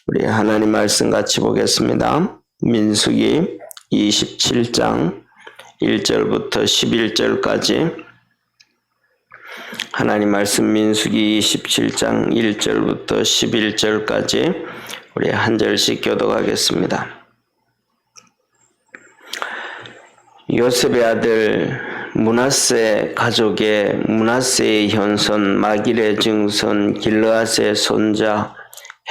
우리 하나님 말씀 같이 보겠습니다. 민수기 27장 1절부터 11절까지 하나님 말씀 민수기 27장 1절부터 11절까지 우리 한 절씩 교독하겠습니다. 요셉의 아들 므낫세 가족의 므낫세의 현손 마길의 증손 길르앗의 손자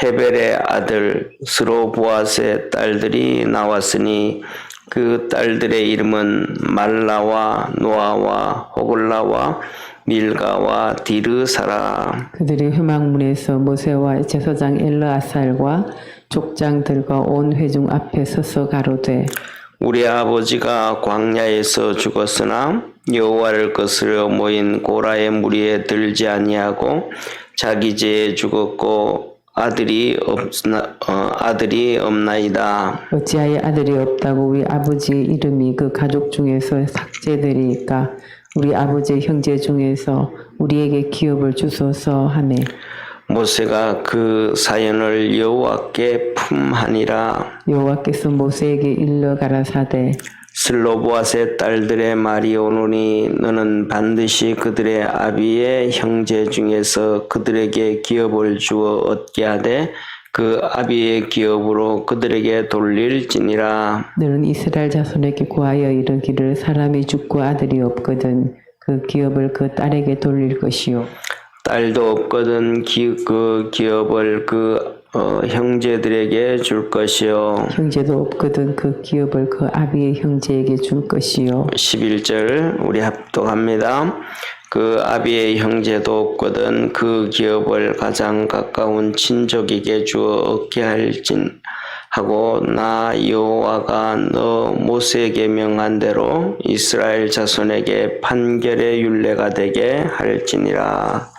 헤벨의 아들 스로보앗의 딸들이 나왔으니 그 딸들의 이름은 말라와 노아와 호글라와 밀가와 디르사라. 그들이 회막문에서 모세와 제사장 엘르아살과 족장들과 온 회중 앞에 서서 가로되 우리 아버지가 광야에서 죽었으나 여호와를 거스려 모인 고라의 무리에 들지 아니하고 자기 죄에 죽었고 아들이 없나이다. 어찌하여 아들이 없다고 우리 아버지의 이름이 그 가족 중에서 삭제되리까? 우리 아버지의 형제 중에서 우리에게 기업을 주소서 하매 모세가 그 사연을 여호와께 품하니라. 여호와께서 모세에게 일러 가라사대 슬로보앗의 딸들의 말이 오노니 너는 반드시 그들의 아비의 형제 중에서 그들에게 기업을 주어 얻게 하되 그 아비의 기업으로 그들에게 돌릴지니라. 너는 이스라엘 자손에게 구하여 이르기를 사람이 죽고 아들이 없거든 그 기업을 그 딸에게 돌릴 것이요 딸도 없거든 그 기업을 그 형제들에게 줄 것이요. 형제도 없거든 그 기업을 그 아비의 형제에게 줄 것이요 11절 우리 합독합니다. 그 아비의 형제도 없거든 그 기업을 가장 가까운 친족에게 주어 얻게 할진 하고 나 여호와가 너 모세에게 명한 대로 이스라엘 자손에게 판결의 율례가 되게 할지니라.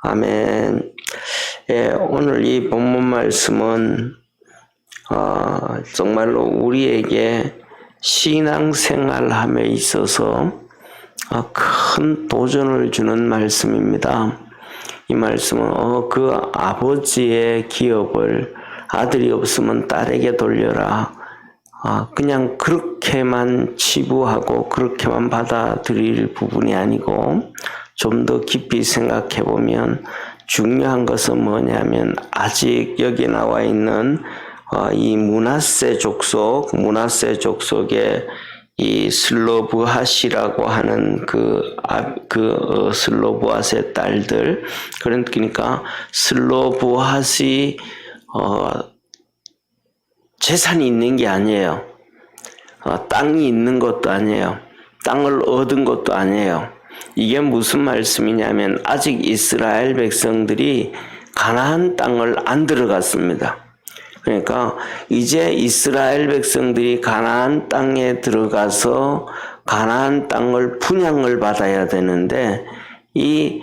아멘. 예, 오늘 이 본문 말씀은 정말로 우리에게 신앙생활함에 있어서 큰 도전을 주는 말씀입니다. 이 말씀은 그 아버지의 기업을 아들이 없으면 딸에게 돌려라. 그냥 그렇게만 치부하고 그렇게만 받아들일 부분이 아니고 좀 더 깊이 생각해 보면 중요한 것은 뭐냐면 아직 여기 나와 있는 이 므낫세 족속의 이 슬로브핫이라고 하는 그 슬로브핫의 딸들, 그러니까 슬로브핫이 재산이 있는 게 아니에요. 땅이 있는 것도 아니에요. 땅을 얻은 것도 아니에요. 이게 무슨 말씀이냐면 아직 이스라엘 백성들이 가나안 땅을 안 들어갔습니다. 그러니까 이제 이스라엘 백성들이 가나안 땅에 들어가서 가나안 땅을 분양을 받아야 되는데 이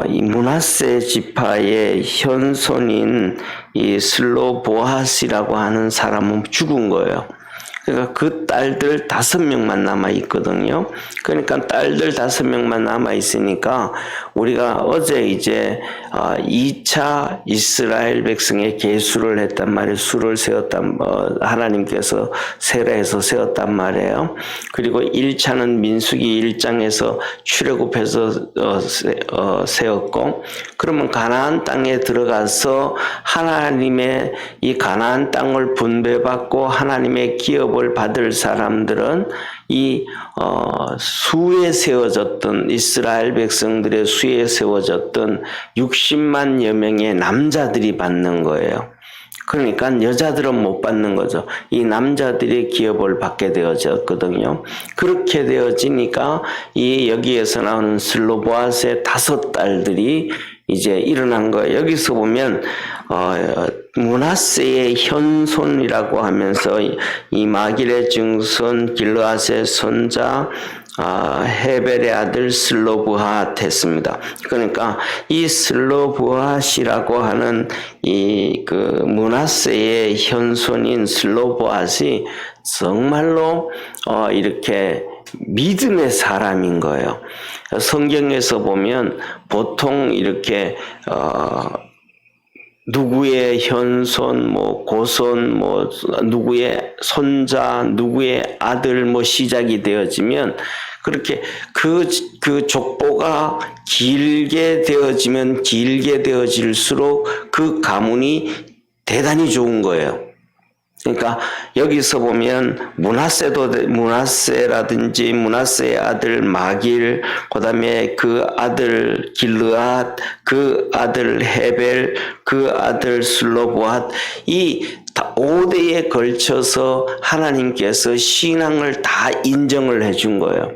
므낫세 지파의 현손인 이 슬로보핫이라고 하는 사람은 죽은 거예요. 그러니까 그 딸들 5명만 남아 있거든요. 그러니까 딸들 5명만 남아 있으니까 우리가 어제 이제 2차 이스라엘 백성의 계수를 했단 말이에요. 수를 세웠단 하나님께서 세례해서 세웠단 말이에요. 그리고 1차는 민수기 1장에서 출애굽해서 세웠고, 그러면 가나안 땅에 들어가서 하나님의 이 가나안 땅을 분배받고 하나님의 기업을 받을 사람들은 이 수에 세워졌던 이스라엘 백성들의 수에 세워졌던 60만여 명의 남자들이 받는 거예요. 그러니까 여자들은 못 받는 거죠. 이 남자들의 기업을 받게 되어졌거든요. 그렇게 되어지니까 이 여기에서 나오는 슬로보앗의 5딸들이 이제 일어난 거예요. 여기서 보면 므낫세의 현손이라고 하면서 이 마길의 증손 길르앗의 손자 헤벨의 아들 슬로브핫 했습니다. 그러니까 이 슬로브핫이라고 하는 이 그 므낫세의 현손인 슬로브핫이 정말로 이렇게 믿음의 사람인 거예요. 성경에서 보면 보통 이렇게 누구의 현손, 뭐 고손, 뭐 누구의 손자, 누구의 아들 뭐 시작이 되어지면 그렇게 그 족보가 길게 되어지면 길게 되어질수록 그 가문이 대단히 좋은 거예요. 그러니까 여기서 보면 므낫세라든지 므낫세의 아들 마길, 그다음에 그 아들 길르앗, 그 아들 헤벨, 그 아들 슬로보앗, 이 5대에 걸쳐서 하나님께서 신앙을 다 인정을 해준 거예요.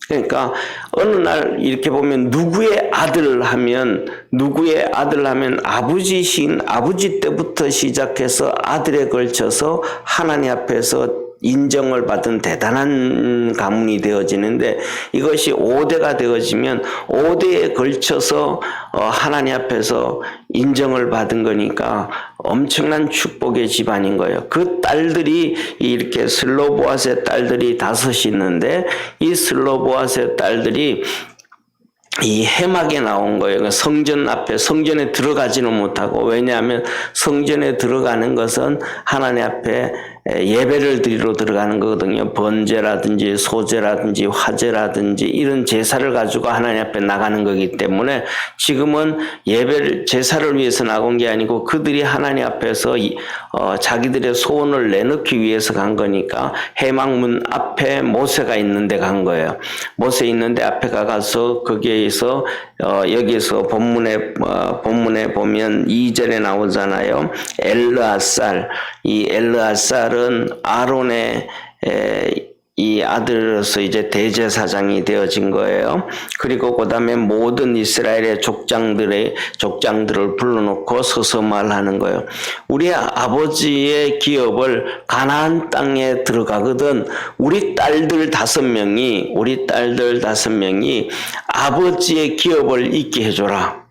그러니까 어느 날 이렇게 보면 누구의 아들 하면 아버지 때부터 시작해서 아들에 걸쳐서 하나님 앞에서 인정을 받은 대단한 가문이 되어지는데, 이것이 5대가 되어지면 5대에 걸쳐서 하나님 앞에서 인정을 받은 거니까 엄청난 축복의 집안인 거예요. 그 딸들이 이렇게 슬로보앗의 딸들이 5이 있는데, 이 슬로보앗의 딸들이 이 해막에 나온 거예요. 성전 앞에, 성전에 들어가지는 못하고, 왜냐하면 성전에 들어가는 것은 하나님 앞에 예배를 드리러 들어가는 거거든요. 번제라든지 소제라든지 화제라든지 이런 제사를 가지고 하나님 앞에 나가는 거기 때문에 지금은 제사를 위해서 나온 게 아니고 그들이 하나님 앞에서 자기들의 소원을 내놓기 위해서 간 거니까 해막문 앞에 모세가 있는데 간 거예요. 모세 있는데 앞에 가서 거기에서 여기서 본문에 보면 2절에 나오잖아요. 엘르앗살, 이 엘르앗살은 아론의 이 아들로서 이제 대제사장이 되어진 거예요. 그리고 그 다음에 모든 이스라엘의 족장들을 불러놓고 서서 말하는 거예요. 우리 아버지의 기업을 가나안 땅에 들어가거든 우리 딸들 5명이 아버지의 기업을 잊게 해줘라.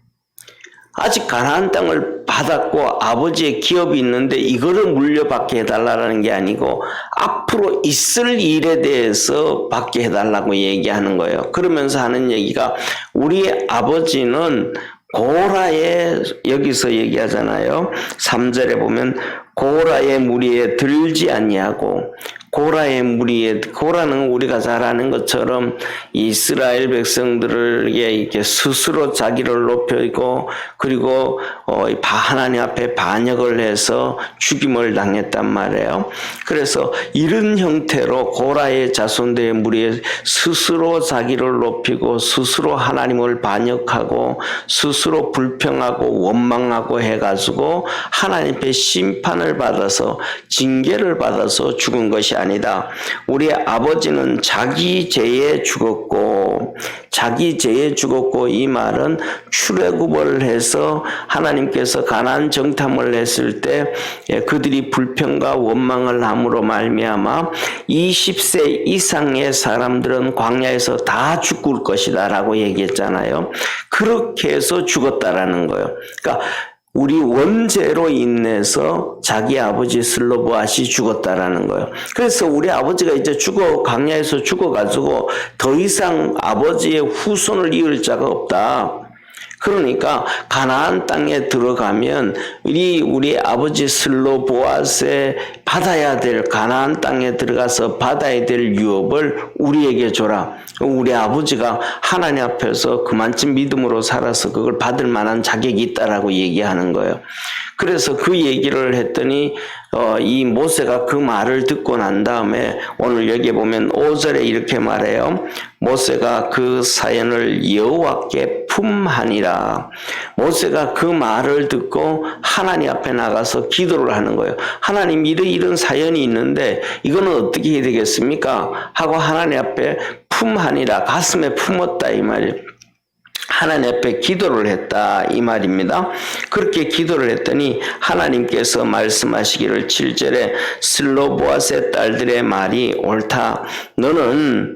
아직 가나안 땅을 받았고 아버지의 기업이 있는데 이거를 물려받게 해달라는 게 아니고 앞으로 있을 일에 대해서 받게 해달라고 얘기하는 거예요. 그러면서 하는 얘기가, 우리 아버지는 고라의, 여기서 얘기하잖아요. 3절에 보면 고라의 무리에 들지 아니하고, 고라는 우리가 잘 아는 것처럼 이스라엘 백성들에게 이렇게 스스로 자기를 높이고 그리고 하나님 앞에 반역을 해서 죽임을 당했단 말이에요. 그래서 이런 형태로 고라의 자손들의 무리에 스스로 자기를 높이고 스스로 하나님을 반역하고 스스로 불평하고 원망하고 해가지고 하나님 앞에 심판을 받아서 징계를 받아서 죽은 것이 아니다. 우리 아버지는 자기 죄에 죽었고 이 말은 출애굽을 해서 하나님께서 가나안 정탐을 했을 때 그들이 불평과 원망을 함으로 말미암아 20세 이상의 사람들은 광야에서 다 죽을 것이다 라고 얘기했잖아요. 그렇게 해서 죽었다라는 거예요. 그러니까 우리 원죄로 인해서 자기 아버지 슬로보앗이 죽었다라는 거예요. 그래서 우리 아버지가 이제 광야에서 죽어가지고 더 이상 아버지의 후손을 이을 자가 없다. 그러니까 가나안 땅에 들어가면 우리 아버지 슬로보앗의 가나안 땅에 들어가서 받아야 될 유업을 우리에게 줘라. 우리 아버지가 하나님 앞에서 그만큼 믿음으로 살아서 그걸 받을 만한 자격이 있다라고 얘기하는 거예요. 그래서 그 얘기를 했더니 이 모세가 그 말을 듣고 난 다음에 오늘 여기 보면 5절에 이렇게 말해요. 모세가 그 사연을 여호와께 품하니라. 모세가 그 말을 듣고 하나님 앞에 나가서 기도를 하는 거예요. 하나님, 이런 사연이 있는데 이거는 어떻게 해야 되겠습니까? 하고 하나님 앞에 품하니라, 가슴에 품었다 이 말이에요. 하나님 앞에 기도를 했다 이 말입니다. 그렇게 기도를 했더니 하나님께서 말씀하시기를 7절에 슬로보앗의 딸들의 말이 옳다. 너는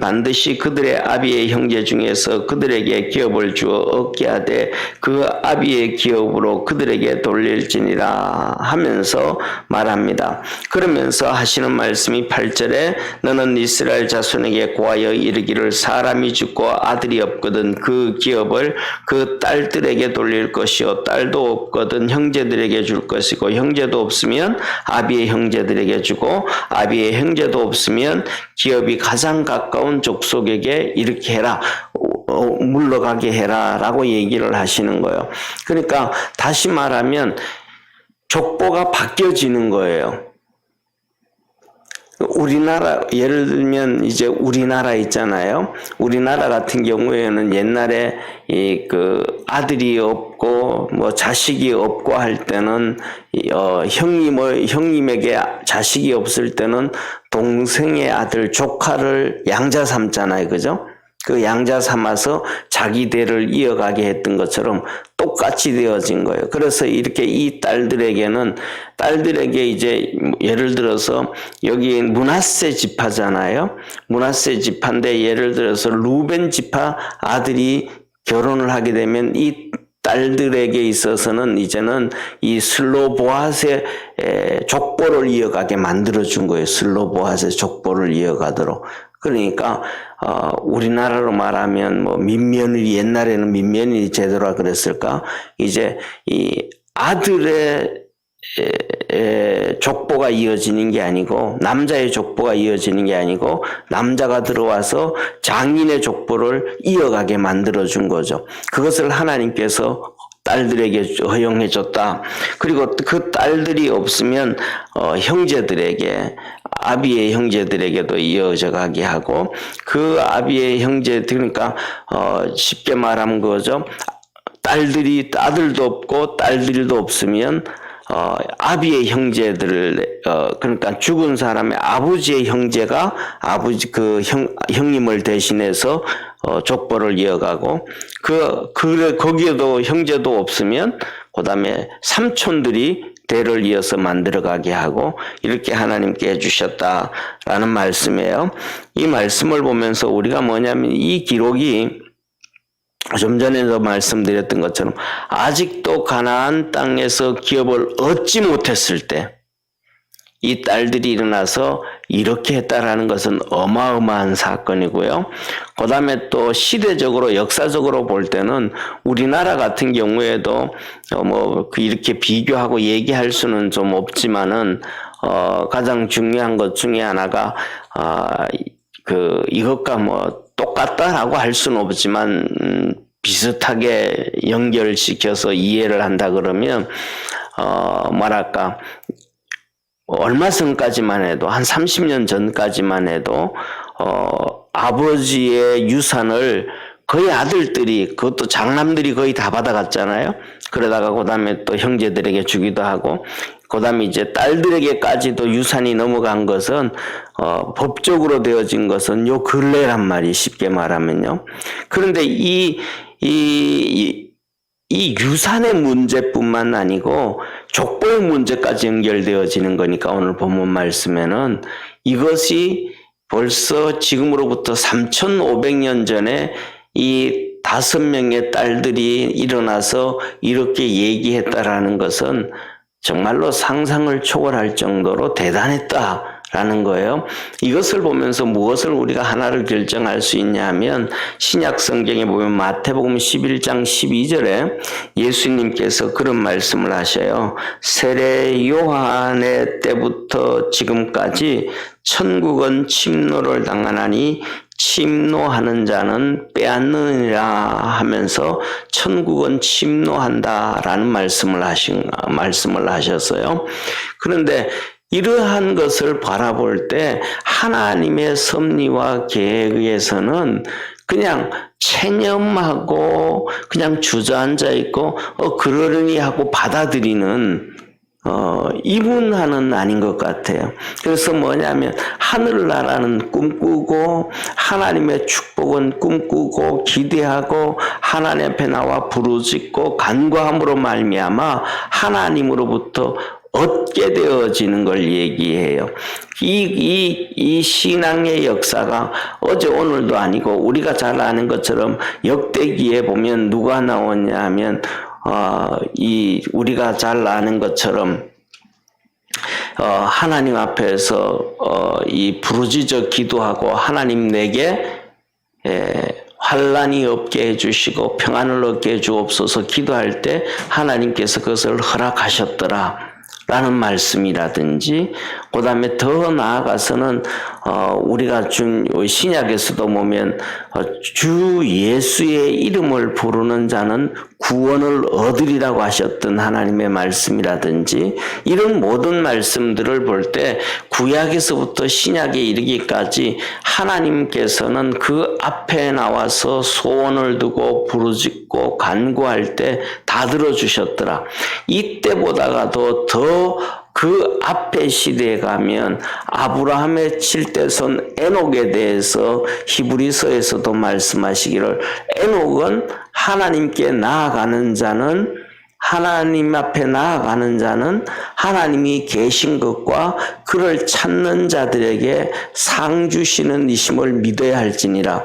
반드시 그들의 아비의 형제 중에서 그들에게 기업을 주어 얻게 하되 그 아비의 기업으로 그들에게 돌릴지니라 하면서 말합니다. 그러면서 하시는 말씀이 8절에 너는 이스라엘 자손에게 고하여 이르기를 사람이 죽고 아들이 없거든 있는 그 기업을 그 딸들에게 돌릴 것이요 딸도 없거든 형제들에게 줄 것이고 형제도 없으면 아비의 형제들에게 주고 아비의 형제도 없으면 기업이 가장 가까운 족속에게 이렇게 해라. 물러가게 해라 라고 얘기를 하시는 거예요. 그러니까 다시 말하면 족보가 바뀌어지는 거예요. 우리나라 예를 들면 이제 우리나라 있잖아요. 우리나라 같은 경우에는 옛날에 이 그 아들이 없고 뭐 자식이 없고 할 때는 형님에게 자식이 없을 때는 동생의 아들 조카를 양자 삼잖아요. 그죠? 그 양자 삼아서 자기 대를 이어가게 했던 것처럼 똑같이 되어진 거예요. 그래서 이렇게 이 딸들에게 이제 예를 들어서 여기 므낫세 지파잖아요. 므낫세 지파인데 예를 들어서 루벤 지파 아들이 결혼을 하게 되면 이 딸들에게 있어서는 이제는 이 슬로보앗의 족보를 이어가게 만들어준 거예요. 슬로보앗의 족보를 이어가도록. 그러니까 우리나라로 말하면 뭐 민며느리 옛날에는 민며느리 제도라 그랬을까? 이제 이 아들의 족보가 이어지는 게 아니고 남자의 족보가 이어지는 게 아니고 남자가 들어와서 장인의 족보를 이어가게 만들어준 거죠. 그것을 하나님께서 딸들에게 허용해 줬다. 그리고 그 딸들이 없으면 형제들에게 아비의 형제들에게도 이어져 가게 하고 그 아비의 형제 그러니까 쉽게 말하면 그거죠. 아들도 없고 딸들도 없으면 아비의 형제들 그러니까 죽은 사람의 아버지의 형제가 아버지 그 형님을 대신해서 족보를 이어가고 거기에도 형제도 없으면 그다음에 삼촌들이 대를 이어서 만들어가게 하고 이렇게 하나님께 해주셨다라는 말씀이에요. 이 말씀을 보면서 우리가 뭐냐면 이 기록이 좀 전에도 말씀드렸던 것처럼 아직도 가나안 땅에서 기업을 얻지 못했을 때 이 딸들이 일어나서 이렇게 했다라는 것은 어마어마한 사건이고요. 그 다음에 또 시대적으로 역사적으로 볼 때는 우리나라 같은 경우에도 이렇게 비교하고 얘기할 수는 좀 없지만은 가장 중요한 것 중에 하나가 이것과 똑같다라고 할 수는 없지만 비슷하게 연결시켜서 이해를 한다 그러면 얼마 전까지만 해도 한 30년 전까지만 해도 아버지의 유산을 거의 아들들이 그것도 장남들이 거의 다 받아갔잖아요. 그러다가 그다음에 또 형제들에게 주기도 하고 그다음에 이제 딸들에게까지도 유산이 넘어간 것은 법적으로 되어진 것은 요 근래란 말이 쉽게 말하면요. 그런데 이 유산의 문제뿐만 아니고 족보의 문제까지 연결되어지는 거니까 오늘 본문 말씀에는 이것이 벌써 지금으로부터 3,500년 전에 이 5명의 딸들이 일어나서 이렇게 얘기했다라는 것은 정말로 상상을 초월할 정도로 대단했다라는 거예요. 이것을 보면서 무엇을 우리가 하나를 결정할 수 있냐 하면 신약 성경에 보면 마태복음 11장 12절에 예수님께서 그런 말씀을 하셔요. 세례 요한의 때부터 지금까지 천국은 침노를 당하나니 침노하는 자는 빼앗느니라 하면서 천국은 침노한다라는 말씀을 하셨어요. 그런데 이러한 것을 바라볼 때 하나님의 섭리와 계획에서는 그냥 체념하고 그냥 주저앉아 있고 그러려니 하고 받아들이는 이분하는 아닌 것 같아요. 그래서 뭐냐면 하늘나라는 꿈꾸고 하나님의 축복은 꿈꾸고 기대하고 하나님 앞에 나와 부르짖고 간구함으로 말미암아 하나님으로부터 얻게 되어지는 걸 얘기해요. 이 신앙의 역사가 어제 오늘도 아니고 우리가 잘 아는 것처럼 역대기에 보면 누가 나오냐 하면 우리가 잘 아는 것처럼 하나님 앞에서 이 부르짖어 기도하고 하나님 내게 환난이 없게 해주시고 평안을 얻게 해주옵소서 기도할 때 하나님께서 그것을 허락하셨더라 라는 말씀이라든지, 그 다음에 더 나아가서는 우리가 신약에서도 보면 주 예수의 이름을 부르는 자는 구원을 얻으리라고 하셨던 하나님의 말씀이라든지, 이런 모든 말씀들을 볼 때 구약에서부터 신약에 이르기까지 하나님께서는 그 앞에 나와서 소원을 두고 부르짖고 간구할 때 다 들어주셨더라. 이때보다가도 더 그 앞에 시대에 가면 아브라함의 칠대손 에녹에 대해서 히브리서에서도 말씀하시기를, 에녹은 하나님께 나아가는 자는, 하나님 앞에 나아가는 자는 하나님이 계신 것과 그를 찾는 자들에게 상 주시는 이심을 믿어야 할지니라.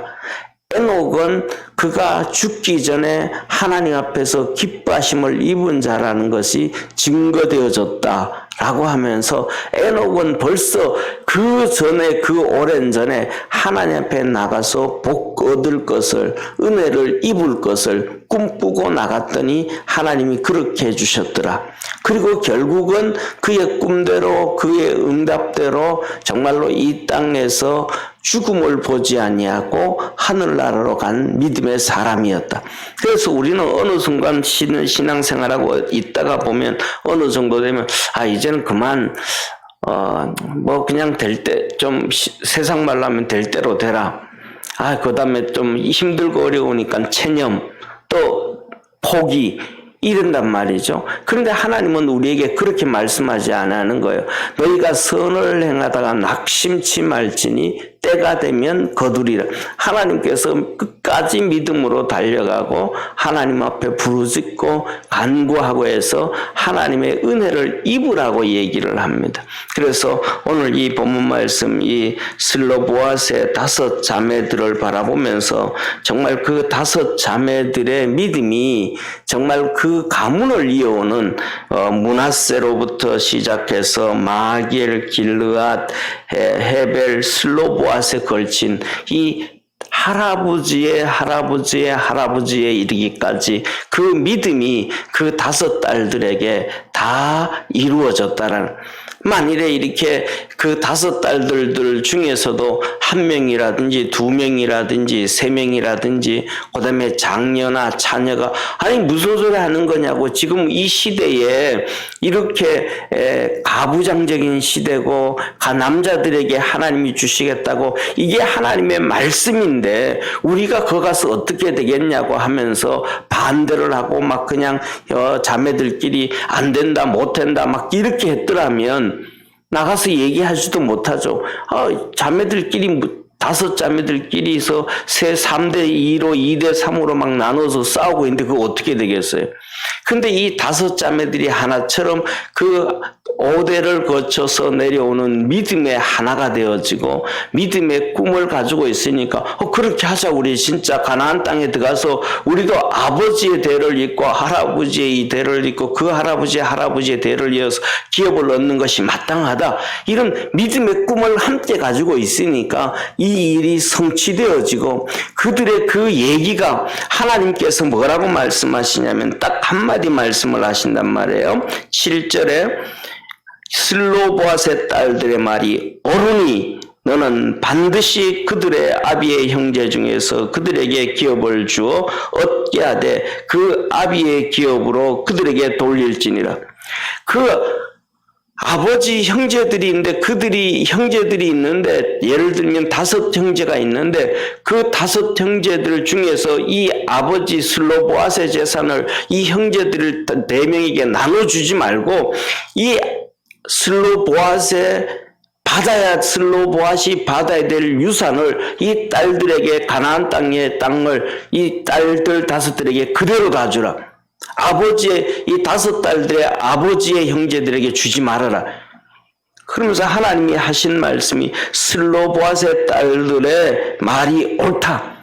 에녹은 그가 죽기 전에 하나님 앞에서 기뻐하심을 입은 자라는 것이 증거되어졌다라고 하면서, 에녹은 벌써 그 전에, 그 오랜 전에 하나님 앞에 나가서 복 얻을 것을, 은혜를 입을 것을 꿈꾸고 나갔더니 하나님이 그렇게 해주셨더라. 그리고 결국은 그의 꿈대로, 그의 응답대로 정말로 이 땅에서 죽음을 보지 아니하고 하늘나라로 간 믿음의 사람이었다. 그래서 우리는 어느 순간 신앙생활하고 있다가 보면 어느 정도 되면 이제는 그만 그냥 될 때 좀 세상 말로 하면 될 대로 되라. 그 다음에 좀 힘들고 어려우니까 체념, 또 포기, 이른단 말이죠. 그런데 하나님은 우리에게 그렇게 말씀하지 않는 거예요. 너희가 선을 행하다가 낙심치 말지니 때가 되면 거두리라. 하나님께서 끝까지 믿음으로 달려가고 하나님 앞에 부르짖고 간구하고 해서 하나님의 은혜를 입으라고 얘기를 합니다. 그래서 오늘 이 본문 말씀, 이 슬로보앗의 5 자매들을 바라보면서 정말 그 5 자매들의 믿음이 정말 그 가문을 이어오는 므낫세로부터 시작해서 마길, 길르앗, 헤벨, 슬로보앗에 걸친 이 할아버지의 할아버지에 이르기까지 그 믿음이 그 5 딸들에게 다 이루어졌다라는, 만일에 이렇게 그 5 딸들 중에서도 1명이라든지 2명이라든지 3명이라든지 그 다음에 장녀나 자녀가 무슨 소리 하는 거냐고, 지금 이 시대에 이렇게 가부장적인 시대고 남자들에게 하나님이 주시겠다고, 이게 하나님의 말씀인데 우리가 거기 가서 어떻게 되겠냐고 하면서 반대를 하고 막 그냥 자매들끼리 안 된다 못 된다 막 이렇게 했더라면 나가서 얘기하지도 못하죠. 자매들끼리 5 자매들끼리서 3대 2로 2대 3으로 막 나눠서 싸우고 있는데 그거 어떻게 되겠어요? 근데 이 5 자매들이 하나처럼 그 5대를 거쳐서 내려오는 믿음의 하나가 되어지고 믿음의 꿈을 가지고 있으니까 그렇게 하자. 우리 진짜 가나안 땅에 들어가서 우리도 아버지의 대를 잇고 할아버지의 이 대를 잇고 그 할아버지의 대를 이어서 기업을 얻는 것이 마땅하다. 이런 믿음의 꿈을 함께 가지고 있으니까 이 일이 성취되어지고, 그들의 그 얘기가 하나님께서 뭐라고 말씀하시냐면 딱 한마디 말씀을 하신단 말이에요. 7절에 슬로보앗의 딸들의 말이 옳으니 너는 반드시 그들의 아비의 형제 중에서 그들에게 기업을 주어 얻게 하되 그 아비의 기업으로 그들에게 돌릴지니라. 그 아버지 형제들이 있는데, 형제들이 있는데, 예를 들면 5 형제가 있는데 그 5 형제들 중에서 이 아버지 슬로보앗의 재산을 이 형제들 4명에게 나눠주지 말고 이 슬로보앗이 받아야 될 유산을 이 딸들에게, 가나안 땅의 땅을 이 딸들 5들에게 그대로 다 주라. 이 5 딸들의 아버지의 형제들에게 주지 말아라. 그러면서 하나님이 하신 말씀이 슬로보앗의 딸들의 말이 옳다.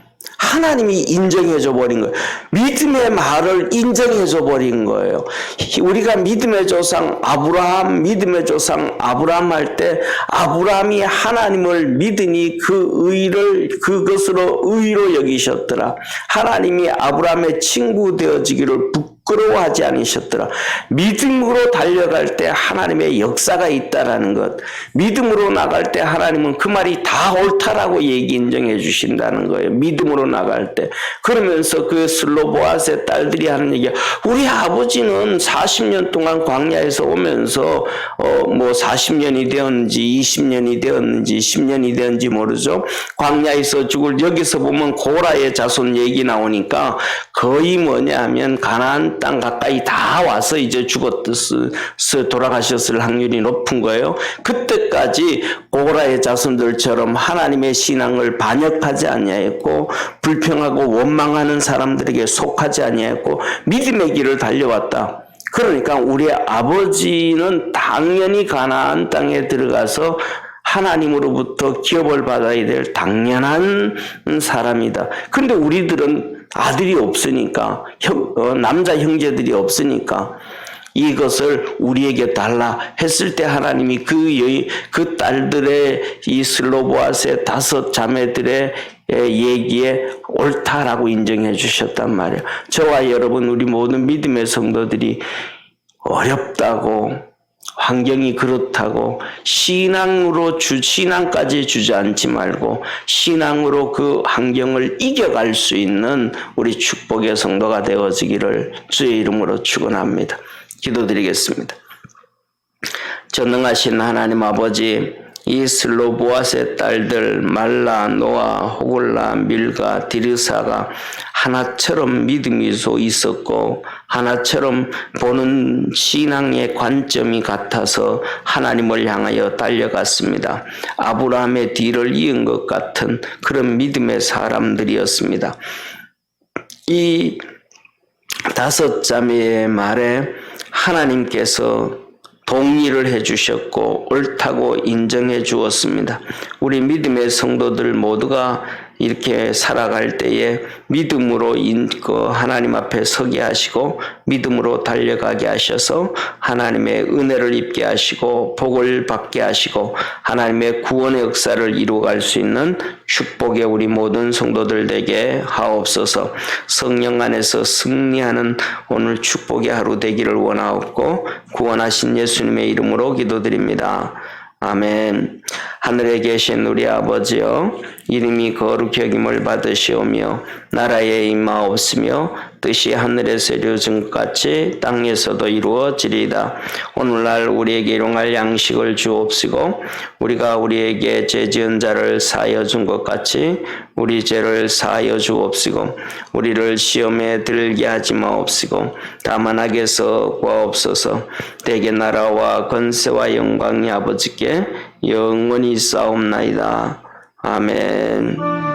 하나님이 인정해줘 버린 거예요. 믿음의 말을 인정해줘 버린 거예요. 우리가 믿음의 조상 아브라함, 믿음의 조상 아브라함 할 때 아브라함이 하나님을 믿으니 그것으로 의로 여기셨더라. 하나님이 아브라함의 친구 되어지기를 부끄러워하지 않으셨더라. 믿음으로 달려갈 때 하나님의 역사가 있다라는 것. 믿음으로 나갈 때 하나님은 그 말이 다 옳다라고 인정해 주신다는 거예요. 믿음으로 나갈 때. 그러면서 그 슬로보아스의 딸들이 하는 얘기야. 우리 아버지는 40년 동안 광야에서 오면서 뭐 40년이 되었는지 20년이 되었는지 10년이 되었는지 모르죠. 광야에서 죽을 여기서 보면 고라의 자손 얘기 나오니까 거의 뭐냐면 가나안 땅 가까이 다 와서 이제 돌아가셨을 확률이 높은 거예요. 그때까지 고라의 자손들처럼 하나님의 신앙을 반역하지 아니하였고 불평하고 원망하는 사람들에게 속하지 아니하였고 믿음의 길을 달려왔다. 그러니까 우리 아버지는 당연히 가나안 땅에 들어가서 하나님으로부터 기업을 받아야 될 당연한 사람이다. 그런데 우리들은 아들이 없으니까 남자 형제들이 없으니까 이것을 우리에게 달라 했을 때 하나님이 그 딸들의 이 슬로보아스의 5 자매들의 얘기에 옳다라고 인정해 주셨단 말이에요. 저와 여러분 우리 모든 믿음의 성도들이 어렵다고 환경이 그렇다고 신앙까지 주저앉지 말고 신앙으로 그 환경을 이겨갈 수 있는 우리 축복의 성도가 되어지기를 주의 이름으로 축원합니다. 기도드리겠습니다. 전능하신 하나님 아버지, 이 슬로보아스의 딸들 말라, 노아, 호글라, 밀가, 디르사가 하나처럼 믿음이 있었고 하나처럼 보는 신앙의 관점이 같아서 하나님을 향하여 달려갔습니다. 아브라함의 뒤를 이은 것 같은 그런 믿음의 사람들이었습니다. 이 5 자매의 말에 하나님께서 동의를 해주셨고 옳다고 인정해 주었습니다. 우리 믿음의 성도들 모두가 이렇게 살아갈 때에 믿음으로 하나님 앞에 서게 하시고 믿음으로 달려가게 하셔서 하나님의 은혜를 입게 하시고 복을 받게 하시고 하나님의 구원의 역사를 이루어갈 수 있는 축복의 우리 모든 성도들 되게 하옵소서. 성령 안에서 승리하는 오늘 축복의 하루 되기를 원하옵고 구원하신 예수님의 이름으로 기도드립니다. 아멘. 하늘에 계신 우리 아버지여, 이름이 거룩히 여김을 받으시오며 나라에 임하옵시며 뜻이 하늘에서 이루어진 것 같이 땅에서도 이루어지리이다. 오늘날 우리에게 일용할 양식을 주옵시고 우리가 우리에게 죄 지은 자를 사하여 준 것 같이 우리 죄를 사하여 주옵시고 우리를 시험에 들게 하지 마옵시고 다만 악에서 구하옵소서. 대개 나라와 권세와 영광이 아버지께 영원히 싸움나이다. 아멘.